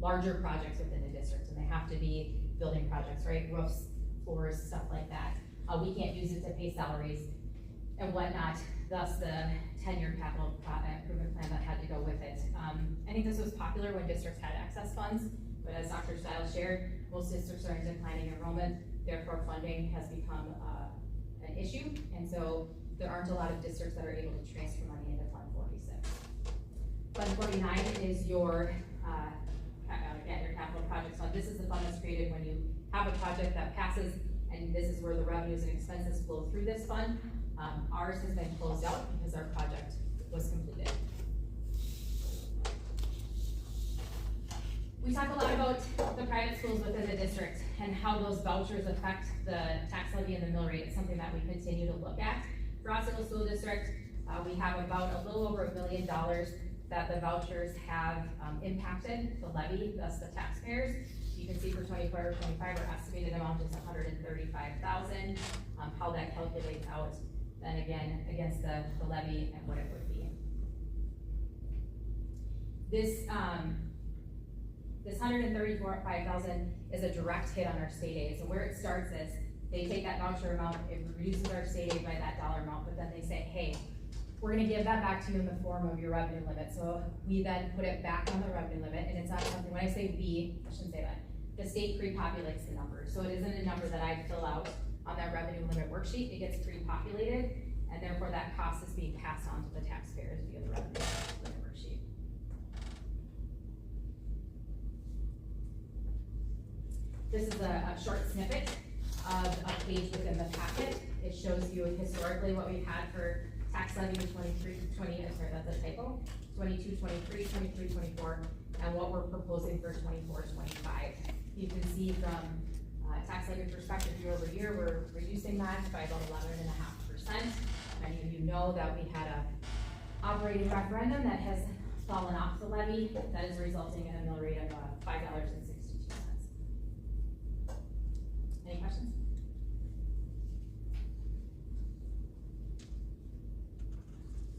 larger projects within the district, and they have to be building projects, right? Roofs, floors, stuff like that. We can't use it to pay salaries and whatnot, thus the 10-year capital improvement plan that had to go with it. I think this was popular when districts had excess funds, but as Dr. Stiles shared, most districts are in declining enrollment, therefore funding has become an issue, and so there aren't a lot of districts that are able to transfer money into Fund 46. Fund 49 is your your capital projects fund. This is the fund that's created when you have a project that passes, and this is where the revenues and expenses flow through this fund. Ours has been closed out because our project was completed. We talk a lot about the private schools within the district and how those vouchers affect the tax levy and the mill rate. It's something that we continue to look at. For Osceola School District, we have about a little over $1 million that the vouchers have impacted the levy, thus the taxpayers. You can see for 24-25, our estimated amount is $135,000. How that calculates out, then again, against the levy and what it would be. This $135,000 is a direct hit on our state aid. So where it starts is, they take that voucher amount, it reduces our state aid by that dollar amount, but then they say, hey, we're gonna give that back to you in the form of your revenue limit. So we then put it back on the revenue limit, and it's not something, when I say we, I shouldn't say that, the state pre-populates the number. So it isn't a number that I fill out on that revenue limit worksheet, it gets pre-populated, and therefore that cost is being passed on to the taxpayers via the revenue limit worksheet. This is a short snippet of a page within the packet. It shows you historically what we've had for tax levy in 22, 23, 24, and what we're proposing for 24, 25. You can see from tax levy perspective year over year, we're reducing that by about 11.5%. Many of you know that we had a operating referendum that has fallen off the levy that is resulting in a mill rate of $5.62. Any questions?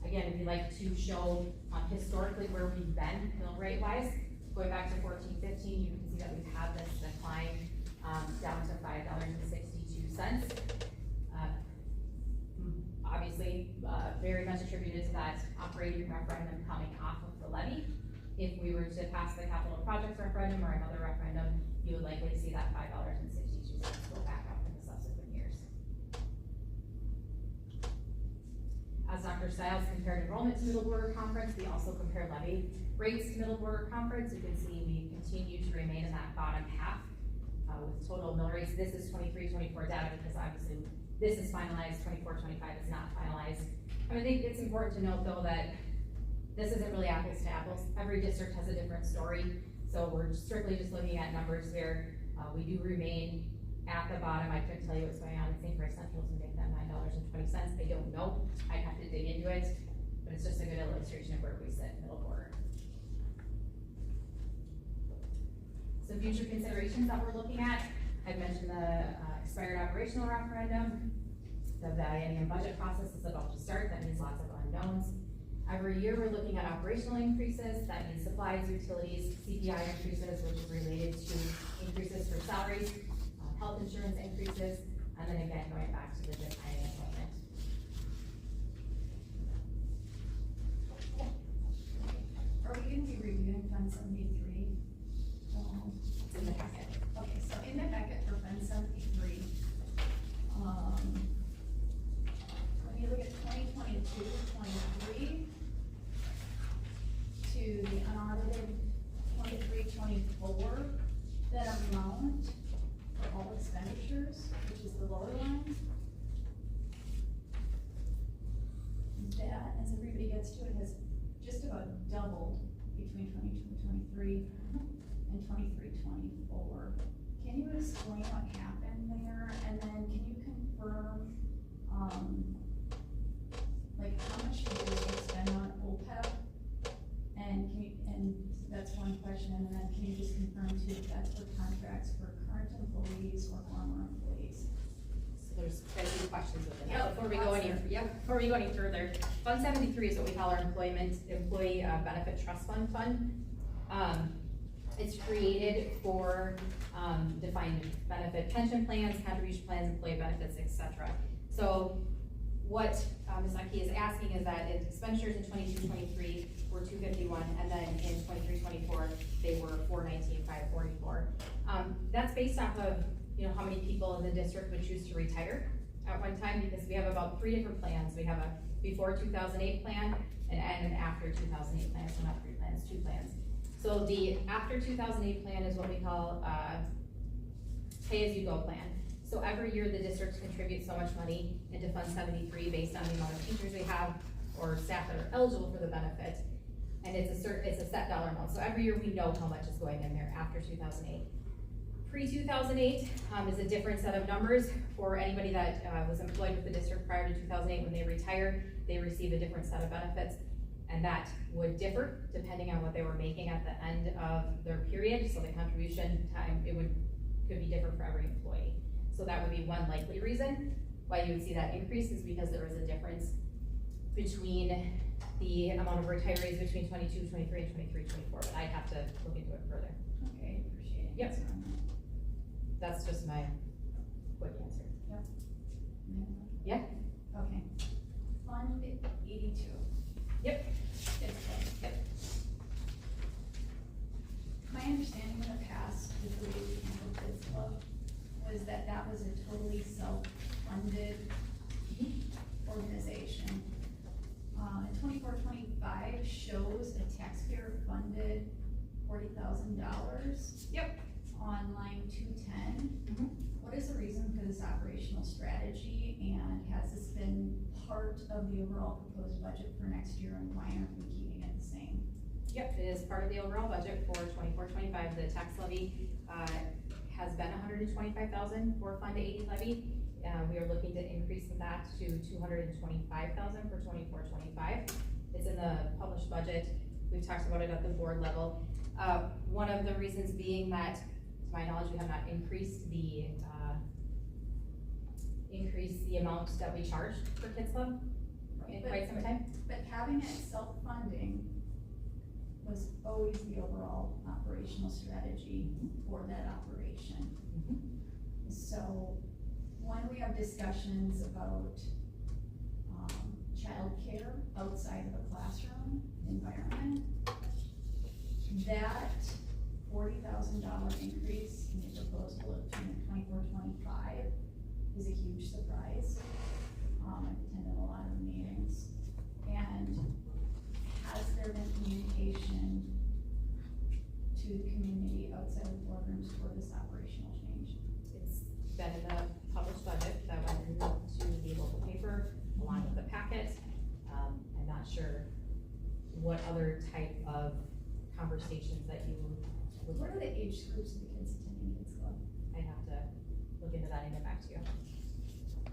Again, if you'd like to show historically where we've been mill rate wise, going back to 14-15, you can see that we've had this decline down to $5.62. Obviously, very much attributed to that operating referendum coming off of the levy. If we were to pass the capital projects referendum or another referendum, you would likely see that $5.62 go back up in the subsequent years. As Dr. Stiles compared enrollment to Middle Border Conference, we also compare levy rates to Middle Border Conference. You can see we continue to remain in that bottom half with total mill rates. This is 23-24 data because obviously this is finalized, 24-25 is not finalized. And I think it's important to note though that this isn't really apples to apples. Every district has a different story. So we're strictly just looking at numbers here. We do remain at the bottom. I couldn't tell you what's going on in St. Croix Central to make that $9.20. I don't know. I'd have to dig into it, but it's just a good illustration of where we sit in Middle Border. Some future considerations that we're looking at. I've mentioned the expired operational referendum. The biennium budget process is about to start. That means lots of unknowns. Every year we're looking at operational increases. That means supplies, utilities, CPI increases, which is related to increases for salaries, health insurance increases, and then again, going back to the declining enrollment. Are we gonna be reviewing Fund 73? It's in the packet. Okay, so in the packet for Fund 73, when you look at 2022-23 to the unaudited 23-24, that amount for all expenditures, which is the lower line, that, as everybody gets to it, has just about doubled between 22-23 and 23-24. Can you explain what happened there? And then can you confirm, like how much did you spend on OPEB? And can you, and that's one question, and then can you just confirm too if that's for contracts for current employees or former employees? So there's quite a few questions within Yeah, that. Before we go any further, Fund 73 is what we call our employee benefit trust fund. It's created for defined benefit pension plans, contribution plans, employee benefits, etc. So what Ms. Aki is asking is that expenditures in 22-23 were $251, and then in 23-24 they were $419,544. That's based off of how many people in the district would choose to retire at one time, because we have about 3 different plans. We have a before 2008 plan and an after 2008 plan. So not 3 plans, 2 plans. So the after 2008 plan is what we call pay-as-you-go plan. So every year the districts contribute so much money into Fund 73 based on the amount of teachers we have or staff that are eligible for the benefit, and it's a set dollar amount. So every year we know how much is going in there after 2008. Pre-2008 is a different set of numbers. For anybody that was employed with the district prior to 2008, when they retire, they receive a different set of benefits, and that would differ depending on what they were making at the end of their period. So the contribution time, could be different for every employee. So that would be one likely reason why you would see that increase, is because there was a difference between the amount of retirees between 22, 23, and 23, 24, but I'd have to look into it further. Okay, appreciate it. Yep. That's just my quick answer. Yep. Yeah? Okay. Fund 82. Yep. Yep. My understanding in the past, with the way we handled this club, was that was a totally self-funded organization. 24-25 shows a taxpayer-funded $40,000. Yep. On line 210. What is the reason for this operational strategy, and has this been part of the overall proposed budget for next year, and why aren't we keeping it the same? Yep, it is part of the overall budget for 24-25. The tax levy has been $125,000 for Fund 80 levy. We are looking to increase that to $225,000 for 24-25. It's in the published budget. We've talked about it at the board level. One of the reasons being that, to my knowledge, we have not increased the increase the amount that we charge for Kids Club in quite some time. But having it self-funding was always the overall operational strategy for that operation. So when we have discussions about, childcare outside of the classroom environment, that $40,000 increase in the proposal of 24-25 is a huge surprise. I've attended a lot of meetings, and has there been communication to the community outside of the boardrooms for this operational change? It's been in the published budget that went into the local paper along with the packet. I'm not sure what other type of conversations that you would. What are the age groups of the kids attending Kids Club? I'd have to look into that and get back to you.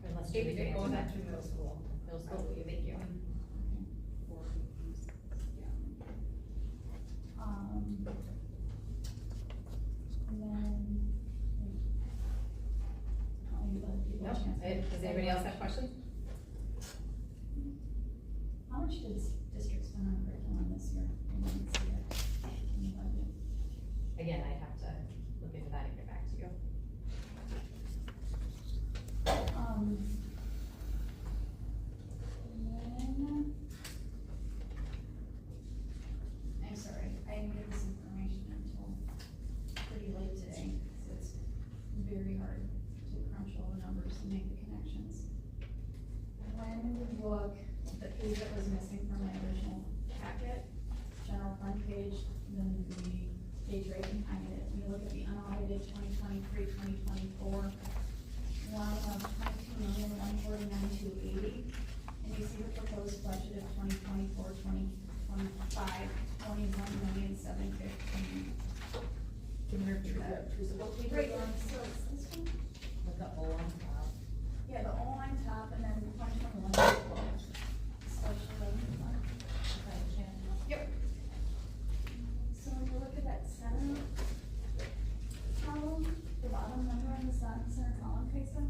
Unless Maybe Julie they're can going answer up that. to middle school. Middle school, thank you. And then. I'll leave other people a No, chance. does anybody else have questions? How much did this district spend on curriculum this year? I didn't see it in the budget. Again, I'd have to look into that and get back to you. And then, I'm sorry, I didn't get this information until pretty late today, so it's very hard to crunch all the numbers and make the connections. When we look at the page that was missing from my original packet, general fund page, then the page right behind it, we look at the unaudited 2023-2024 line of 22,149,280, and you see the proposed budget of 2024-2025, 21,715. Can you repeat that? Right, so it's this one? With the O on top. Yeah, the O on top, and then 2021. Special revenue fund. Yep. So when you look at that center column, the bottom number on the center column, Teresa,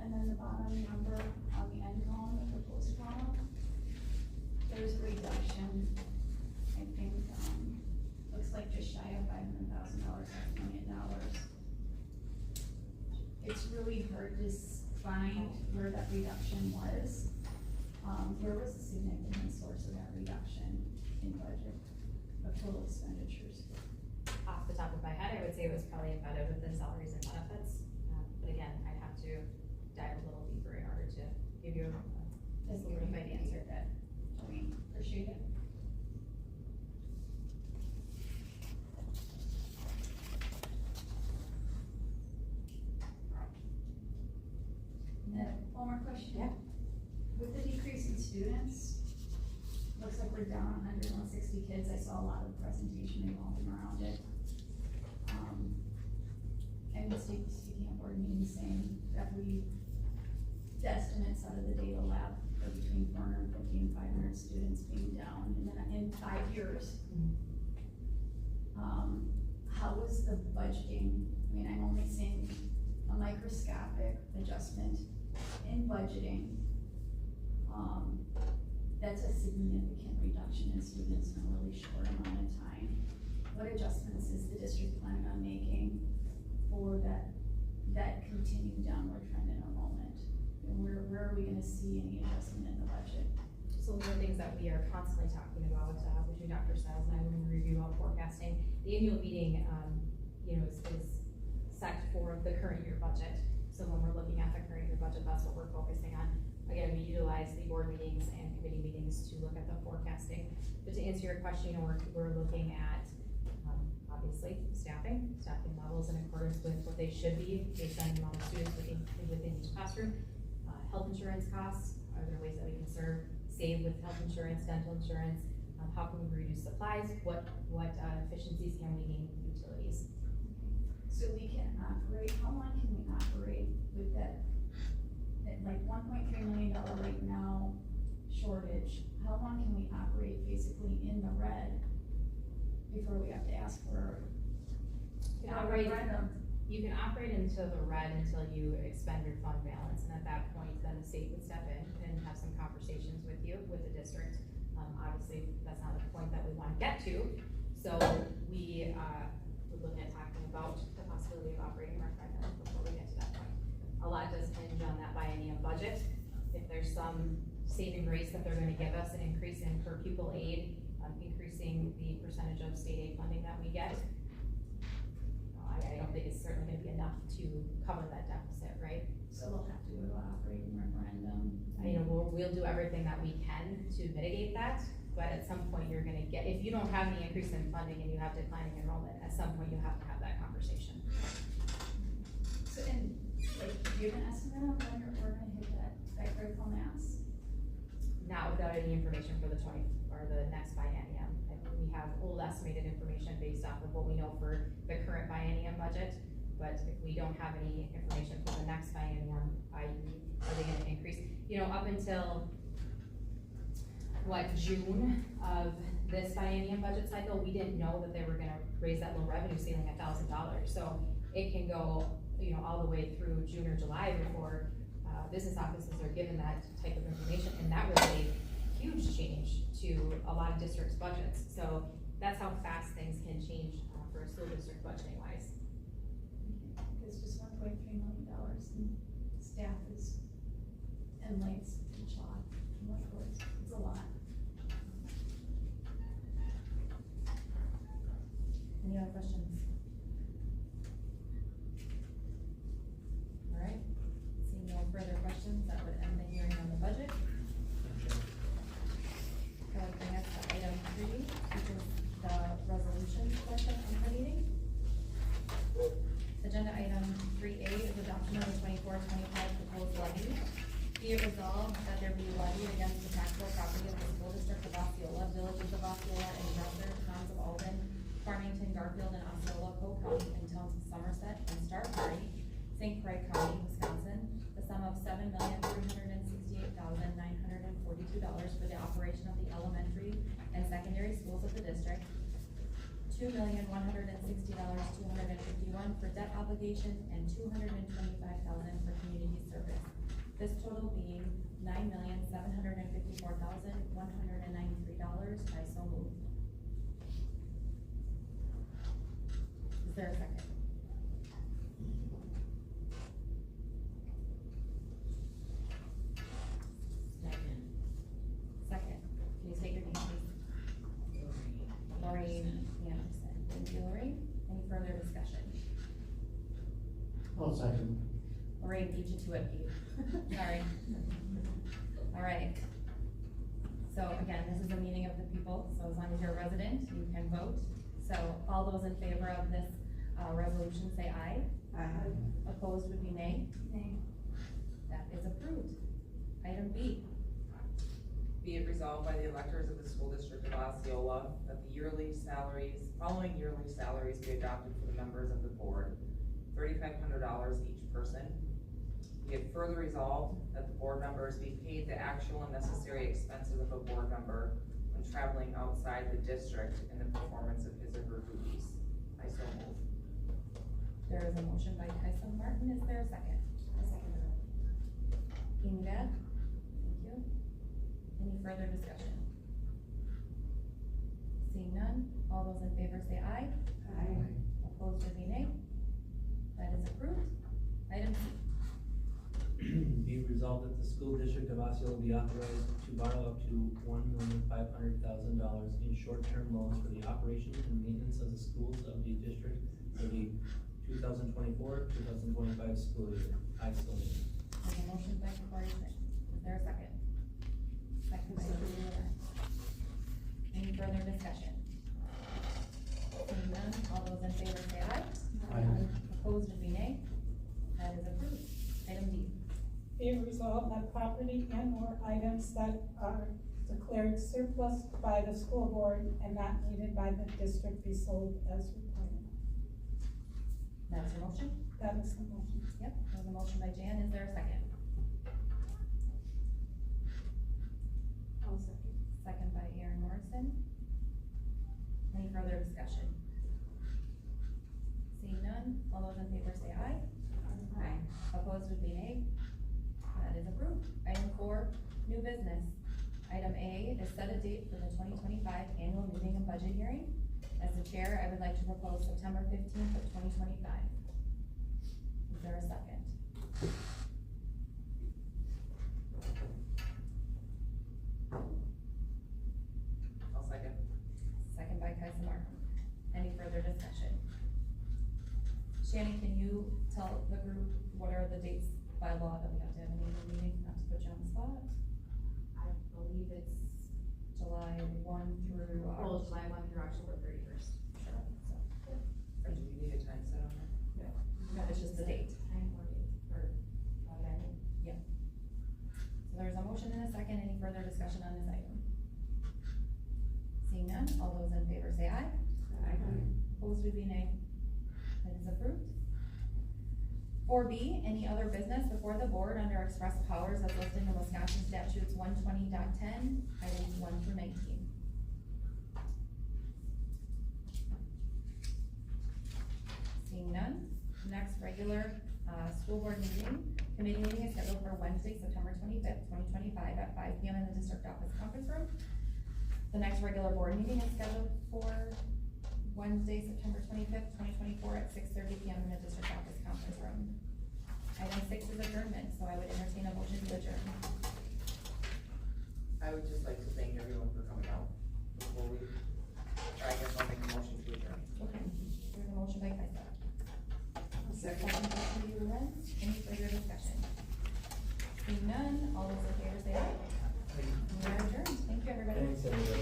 and then the bottom number on the end column, the proposed column, there's a reduction, I think, looks like just shy of $500,000, $5 million. It's really hard to find where that reduction was. Where was the significant source of that reduction in budget of total expenditures? Off the top of my head, I would say it was probably embedded within salaries and benefits. But again, I'd have to dive a little deeper in order to give you a solidified answer. That, appreciate it. And then, one more question. Yeah. With the decrease in students, looks like we're down 160 kids. I saw a lot of presentation revolving around it. And speaking of board meetings, saying that the estimates out of the data lab are between 450 and 500 students being down in 5 years. How was the budgeting? I mean, I'm only seeing a microscopic adjustment in budgeting. That's a significant reduction in students in a really short amount of time. What adjustments is the district planning on making for that continued downward trend in enrollment? And where are we gonna see any adjustment in the budget? So one of the things that we are constantly talking about, between Dr. Stiles and I, when we review out forecasting, the annual meeting, is set for the current year budget. So when we're looking at the current year budget, that's what we're focusing on. Again, we utilize the board meetings and committee meetings to look at the forecasting. But to answer your question, we're looking at, obviously, staffing levels in accordance with what they should be based on the amount of students within each classroom. Health insurance costs, are there ways that we can save with health insurance, dental insurance? How can we reduce supplies? What efficiencies can we gain with utilities? So we can operate, how long can we operate with that like $1.3 million right now shortage? How long can we operate basically in the red before we have to ask for a Operate referendum? You can operate into the red until you expend your fund balance, and at that point, then the state would step in and have some conversations with you, with the district. Obviously, that's not the point that we wanna get to, so we, would look at talking about the possibility of operating referendum before we get to that point. A lot does hinge on that biennium budget. If there's some saving grace that they're gonna give us, an increase in per pupil aid, increasing the percentage of state aid funding that we get, I don't think it's certainly gonna be enough to cover that deficit, right? So they'll have to go to an operating referendum. We'll do everything that we can to mitigate that, but at some point you're gonna get, if you don't have any increase in funding and you have declining enrollment, at some point you have to have that conversation. So, and, like, do you have an estimate on when we're gonna hit that critical mass? Not without any information for the next biennium. And we have old estimated information based off of what we know for the current biennium budget, but if we don't have any information for the next biennium, i.e., are they gonna increase? Up until, June of this biennium budget cycle, we didn't know that they were gonna raise that low revenue ceiling $1,000. So it can go, all the way through June or July before, business offices are given that type of information, and that was a huge change to a lot of districts' budgets. So that's how fast things can change for a school district budgeting wise. It's just $1.3 million in staff is, and lights and chalk and whiteboards, it's a lot. Any other questions? All right, seeing no further questions, that would end the hearing on the budget. That would bring us to item 3, which is the resolution portion of the meeting. Agenda item 3A is adoption of the 24-25 proposed levy. Be it resolved that there be levy against the taxable property of the school district of Osceola, villages of Osceola and Dresser, towns of Alden, Farmington, Garfield, and Osceola, Cole County, and towns of Somerset and Stark County, St. Croix County, Wisconsin, the sum of $7,368,942 for the operation of the elementary and secondary schools of the district, $2,160,251 for debt obligations, and $225,000 for community service. This total being $9,754,193. I so move. Is there a second? Second. Can you state your name, please? Lorraine Anderson. Thank you, Lorraine. Any further discussion? I'll second. Lorraine beat you to it, Pete. Sorry. All right. So again, this is a meeting of the people, so as long as you're a resident, you can vote. So all those in favor of this resolution say aye. Aye. Opposed would be nay. Nay. That is approved. Item B. Be it resolved by the electors of the school district of Osceola that the following yearly salaries be adopted for the members of the board, $3,500 each person. Be it further resolved that the board members be paid the actual and necessary expenses of a board member when traveling outside the district in the performance of his or her duties. I so move. There is a motion by Tyson Martin. Is there a second? A second. Amy Bad? Thank you. Any further discussion? Seeing none, all those in favor say aye. Aye. Opposed would be nay. That is approved. Item C. Be resolved that the school district of Osceola be authorized to borrow up to $1,500,000 in short-term loans for the operation and maintenance of the schools of the district for the 2024-2025 school year. I so move. There's a motion by Corey Smith. Is there a second? Second by Julie Loren. Any further discussion? Seeing none, all those in favor say aye. Aye. Opposed would be nay. That is approved. Item D. Be it resolved that property and/or items that are declared surplus by the school board and not needed by the district be sold as required. That's your motion? That is the motion. Yep, there's a motion by Jan. Is there a second? I'll second. Second by Aaron Morrison. Any further discussion? Seeing none, all those in favor say New business. Item A is set a date for the 2025 annual meeting and budget hearing. As the chair, I would like to propose September 15th of 2025. Is there a second? I'll second. Second by Kaisar. Any further discussion? Shannon, can you tell the group what are the dates by law that we have to have an annual meeting, not to put you on the spot? I believe it's, July 1 through. well, July 1 through October 31st. Sure, so, Or do we need a time set on that? no, it's just the date. Time or date, or, So there's a motion and a second. Any further discussion on this item? Seeing none, all those in favor say aye. Opposed would be nay. That is approved. 4B, any other business before the board under express powers as listed in Wisconsin statutes 120.10, items 1 through 19. Seeing none, next regular, school board meeting, committee meeting is scheduled for Wednesday, September 25th, 2025 at 5 p.m. in the district office conference room. The next regular board meeting is scheduled for Wednesday, September 25th, 2024 at 6:30 p.m. in the district office conference room. Item 6 is adjournment, so I would entertain a motion to adjourn. I would just like to thank everyone for coming out before we, I guess I'll make a motion to adjourn. Okay, there's a motion by Kaisa. Second by Lorenz. Any further discussion? Seeing none, all those in favor say aye. We are adjourned. Thank you, everybody. Thanks, everybody.